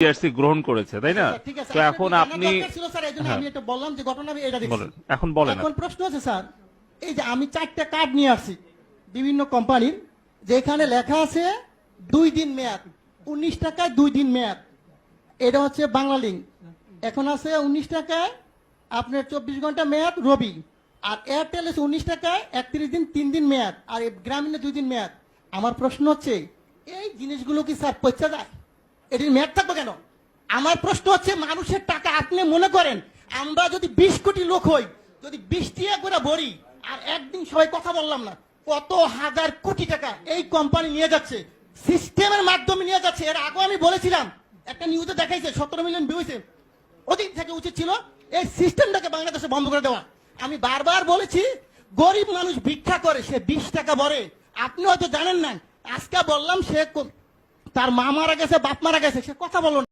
TRC গ্রহণ করেছে, তাই না? ঠিক আছে, তো এখন আপনি ছিল স্যার, এই জন্য আমি এটা বললাম যে ঘটনা আমি এটা দেখছি। বলেন, এখন বলেন। এখন প্রশ্ন আছে স্যার, এই যে আমি 4টা কার্ড নিয়ে আসছি বিভিন্ন কোম্পানির, যেখানে লেখা আছে 2 দিন মেয়াদ, 19 টাকায় 2 দিন মেয়াদ। এটা হচ্ছে বাংলা লিঙ্ক। এখন আছে 19 টাকায় আপনার 24 ঘন্টা মেয়াদ রবি, আর এয়ারটেল আছে 19 টাকায় 31 দিন 3 দিন মেয়াদ, আর গ্রামীণে 2 দিন মেয়াদ। আমার প্রশ্ন হচ্ছে এই জিনিসগুলো কি স্যার পচা যায়? এটির মেয়াদ থাকবে কেন? আমার প্রশ্ন হচ্ছে মানুষের টাকা আপনি মনে করেন আমরা যদি 20 কোটি লোক হই, যদি 20 টাকা করে ভরি, আর একদিন সবাই কথা বললাম না, কত হাজার কোটি টাকা এই কোম্পানি নিয়ে যাচ্ছে, সিস্টেমের মাধ্যমে নিয়ে যাচ্ছে। এর আগে আমি বলেছিলাম, একটা নিউজে দেখাইছে 17 মিলিয়ন ভিউ হয়েছে। ওদিন থেকে উচিত ছিল এই সিস্টেমটাকে বাংলাদেশে বন্ধ করে দেওয়া। আমি বারবার বলেছি গরিব মানুষ ভিক্ষা করে, সে 20 টাকা ভরে। আপনি হয়তো জানেন না, আজকে বললাম সে তার মা মারা গেছে, বাপ মারা গেছে, সে কথা বলল না।